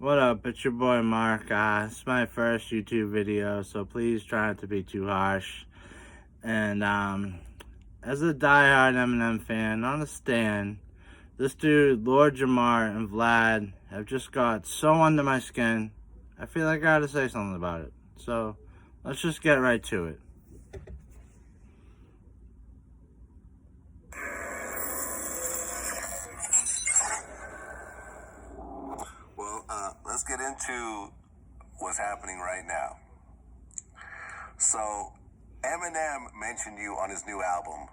What up? It's your boy Mark. It's my first YouTube video, so please try not to be too harsh. And as a diehard Eminem fan, understand this dude, Lord Jamar and Vlad, have just got so under my skin. I feel like I gotta say something about it. So let's just get right to it. Let's get into what's happening right now. So, Eminem mentioned you on his new album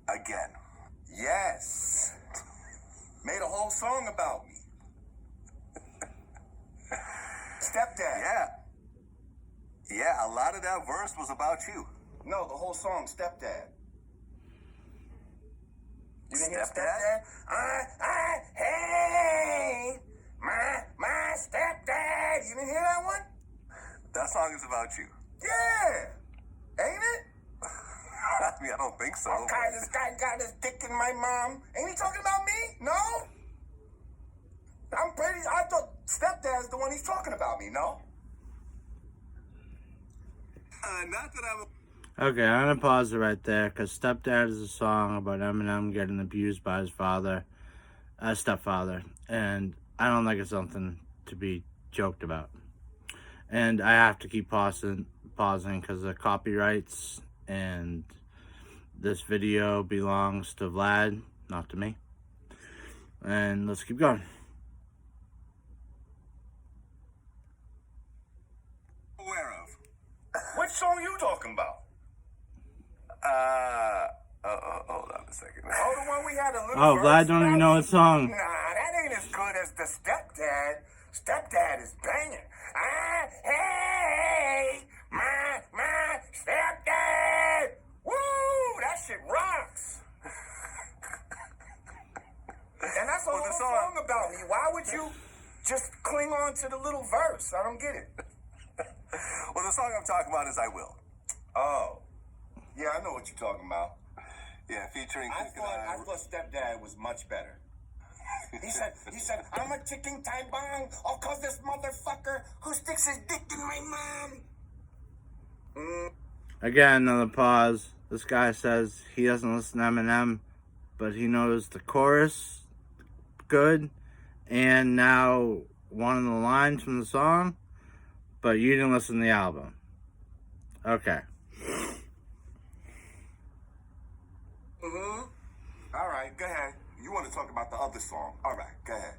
again. Yes. Made a whole song about me. Stepdad. Yeah, a lot of that verse was about you. No, the whole song, Stepdad. You didn't hear Stepdad? Hey, my stepdad. You didn't hear that one? That song is about you. Yeah. Ain't it? I mean, I don't think so. Okay, this guy got his dick in my mom. Ain't he talking about me? No? I thought stepdad's the one he's talking about me, no? Not that I'm... Okay, I'm gonna pause it right there because Stepdad is a song about Eminem getting abused by his stepfather, and I don't think it's something to be joked about. And I have to keep pausing because of copyrights, and this video belongs to Vlad, not to me. And let's keep going. Aware of. Which song you talking about? Hold on a second. Oh, the one we had a little Oh, verse Vlad don't even about? know what song. Nah, that ain't as good as the stepdad. Stepdad is banging. Hey, my stepdad. Woo, that shit rocks. And that's a whole song about me. Why would you just cling on to the little verse? I don't get it. Well, the song I'm talking about is I Will. Oh. Yeah, I know what you're talking about. Yeah, featuring... I thought Stepdad was much better. He said, I'm a ticking time bomb, all cause this motherfucker who sticks his dick in my mom. Again, another pause. This guy says he doesn't listen to Eminem, but he knows the chorus good, and now one of the lines from the song, but you didn't listen to the album. Okay. All right, go ahead. You want to talk about the other song. All right, go ahead.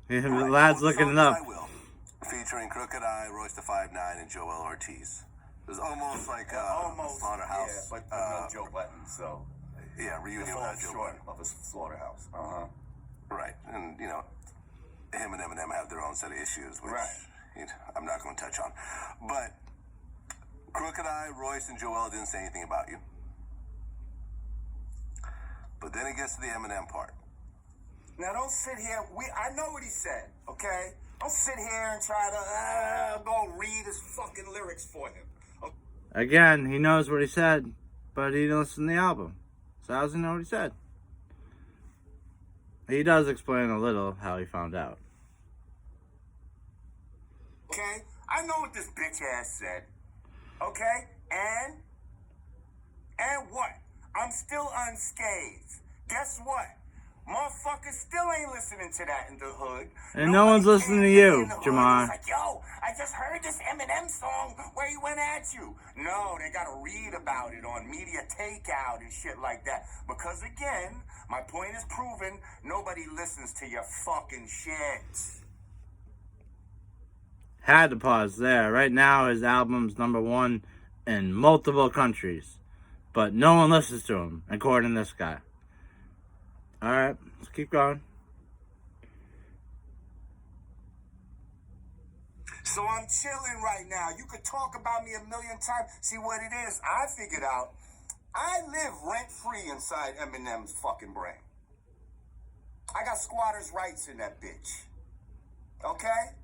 The lad's looking it up. I Will, featuring Crooked I, Royce the 5'9", and Joel Ortiz. It was almost like Slaughterhouse. Yeah, but no Joe Button, so... Yeah, reunion without Joe Button. Of his Slaughterhouse. Right, and, him and Eminem have their own set of issues, which I'm not going to touch on. But Crooked I, Royce, and Joel didn't say anything about you. But then it gets to the Eminem part. Now, don't sit here. I know what he said, okay? Don't sit here and try to go read his fucking lyrics for him. Okay? Again, he knows what he said, but he didn't listen to the album. So how does he know what he said? He does explain a little how he found out. Okay? I know what this bitch ass said. Okay? And what? I'm still unscathed. Guess what? Motherfuckers still ain't listening to that in the hood. And no one's listening to you, Jamar. Like, yo, I just heard this Eminem song where he went at you. No, they gotta read about it on media takeout and shit like that. Because again, my point is proven, nobody listens to your fucking shit. Had to pause there. Right now, his album's #1 in multiple countries. But no one listens to him, according to this guy. Alright, let's keep going. So I'm chilling right now. You could talk about me a million times. See what it is? I figured out I live rent-free inside Eminem's fucking brain. I got squatters' rights in that bitch. Okay?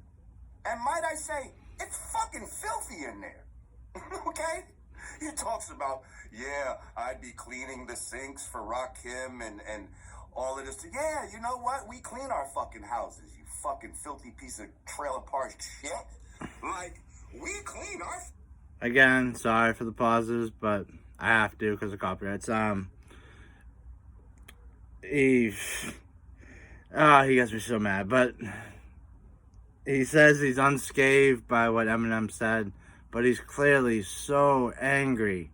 And might I say, it's fucking filthy in there. Okay? He talks about, yeah, I'd be cleaning the sinks for Rakim and all of this. Yeah, you know what? We clean our fucking houses, you fucking filthy piece of trailer park shit. Like, we clean our... Again, sorry for the pauses, but I have to because of copyrights. He gets me so mad, but he says he's unscathed by what Eminem said, but he's clearly so angry.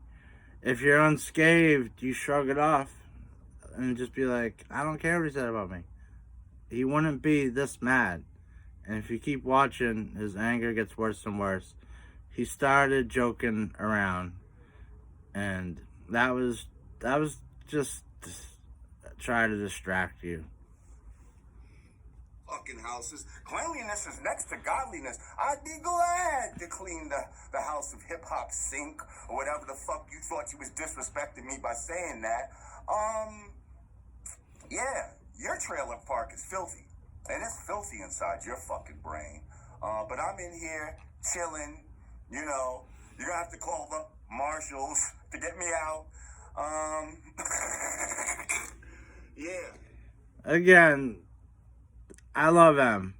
If you're unscathed, you shrug it off and just be like, I don't care what he said about me. He wouldn't be this mad. And if you keep watching, his anger gets worse and worse. He started joking around, and that was just try to distract you. Fucking houses. Cleanliness is next to godliness. I'd be glad to clean the house of hip hop sink or whatever the fuck you thought you was disrespecting me by saying that. Yeah, your trailer park is filthy. And it's filthy inside your fucking brain. But I'm in here chilling, you know. You're gonna have to call the marshals to get me out. Yeah. Again, I love him.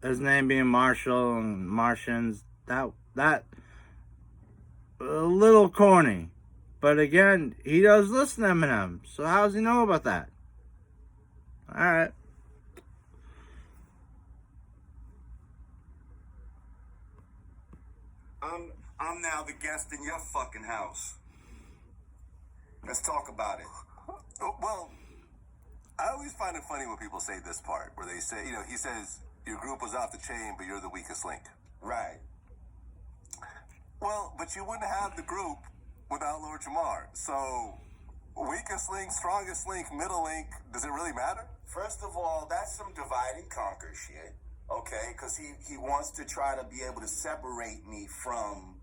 His name being Marshall and Martians, that a little corny. But again, he does listen to Eminem. So how does he know about that? Alright. I'm now the guest in your fucking house. Let's talk about it. Well, I always find it funny when people say this part, where they say, you know, he says, your group was off the chain, but you're the weakest link. Right. Well, but you wouldn't have the group without Lord Jamar. So, weakest link, strongest link, middle link, does it really matter? First of all, that's some divide and conquer shit, okay? Because he wants to try to be able to separate me from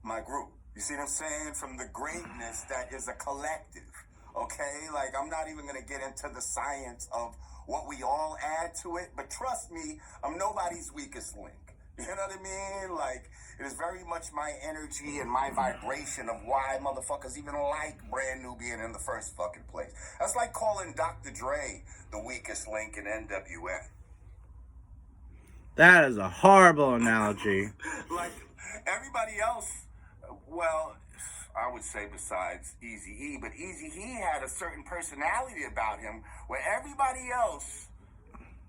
my group. You see what I'm saying? From the greatness that is a collective, okay? Like, I'm not even going to get into the science of what we all add to it, but trust me, I'm nobody's weakest link. You know what I mean? Like, it is very much my energy and my vibration of why motherfuckers even like Brand Nubian in the first fucking place. That's like calling Dr. Dre the weakest link in NWA. That is a horrible analogy. Like, everybody else, well, I would say besides Eazy-E, but Eazy-E had a certain personality about him where everybody else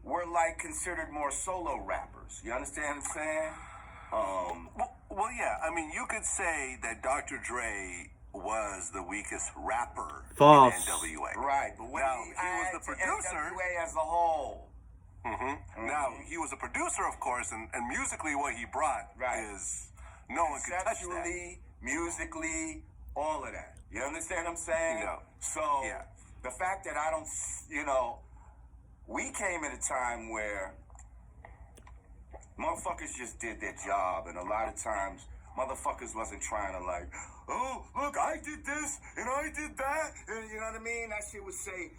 were like considered more solo rappers. You understand what I'm saying? Well, yeah. I mean, you could say that Dr. Dre was the weakest rapper False. in NWA. Right, but when Now, he he was the to producer. NWA as a whole. Now, he was a producer, of course, and musically what he brought is no one could touch that. Conceptually, musically, all of that. You understand what I'm saying? Yeah. So, the fact that I don't, we came at a time where motherfuckers just did their job, and a lot of times motherfuckers wasn't trying to like, oh, look, I did this, and I did that, and you know what I mean? That shit would say,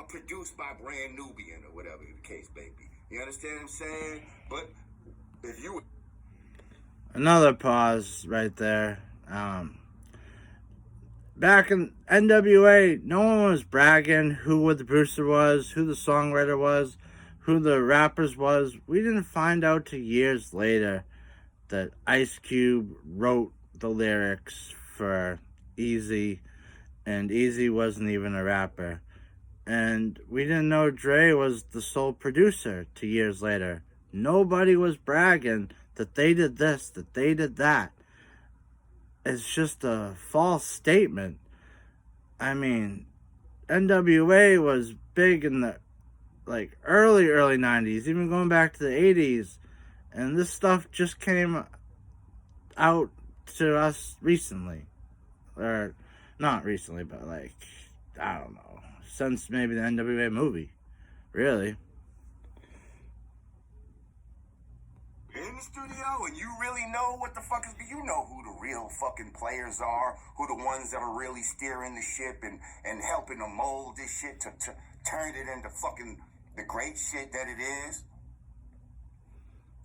produced by Brand Nubian, or whatever the case may be. You understand what I'm saying? But if you... Another pause right there. Back in NWA, no one was bragging who the producer was, who the songwriter was, who the rappers was. We didn't find out till years later that Ice Cube wrote the lyrics for Easy, and Easy wasn't even a rapper. And we didn't know Dre was the sole producer till years later. Nobody was bragging that they did this, that they did that. It's just a false statement. I mean, NWA was big in the early 90s, even going back to the 80s, and this stuff just came out to us recently. Or not recently, but I don't know, since maybe the NWA movie. Really. In the studio, and you really know what the fuck is... You know who the real fucking players are, who the ones that are really steering the ship and helping to mold this shit to turn it into fucking the great shit that it is.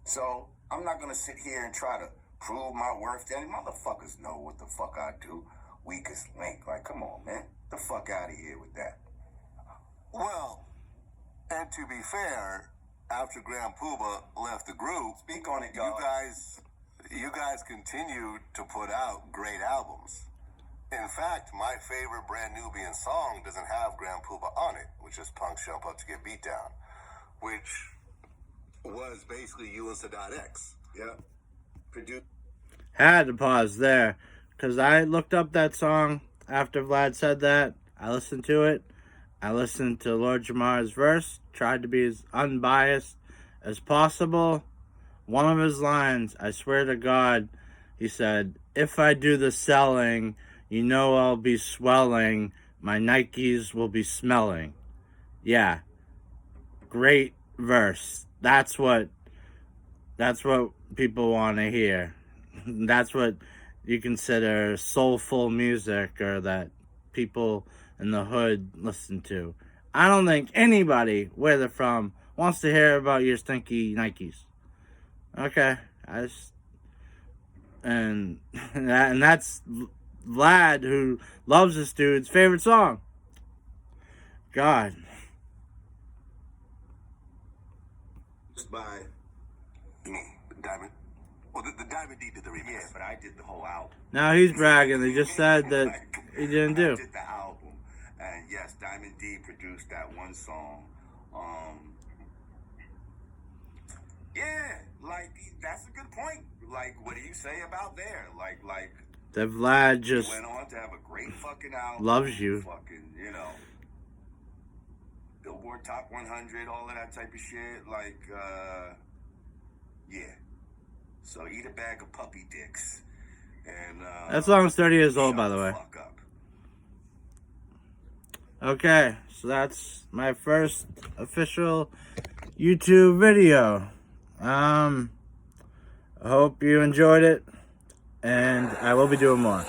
So, I'm not gonna sit here and try to prove my worth to any motherfuckers know what the fuck I do. Weakest link. Like, come on, man. The fuck out of here with that. Well, and to be fair, after Grand Poobah left the group, Speak on it, y'all. you guys continued to put out great albums. In fact, my favorite Brand Nubian song doesn't have Grand Poobah on it, which is Punks Jump Up to Get Beat Down, which was basically you and Sadat X. Yeah. Produced. Had to pause there, because I looked up that song after Vlad said that. I listened to it. I listened to Lord Jamar's verse, tried to be as unbiased as possible. One of his lines, I swear to God, he said, "If I do the selling, you know I'll be swelling. My Nikes will be smelling." Yeah. Great verse. That's what people want to hear. That's what you consider soulful music, or that people in the hood listen to. I don't think anybody, where they're from, wants to hear about your stinky Nikes. Okay, and that's Vlad, who loves this dude's favorite song. God. By Diamond. Well, the Diamond D did the remix. Yeah, but I did the whole album. Now he's bragging. They just said that he didn't do. I did the album. And yes, Diamond D produced that one song. Yeah, like, that's a good point. Like, what do you say about there? Like That Vlad just went on to have a great fucking album. loves you. Fucking, Billboard Top 100, all of that type of shit. Like, yeah. So eat a bag of puppy dicks. And That song's 30 years old, by the way. Fuck up. Okay, so that's my first official YouTube video. I hope you enjoyed it, and I will be doing more.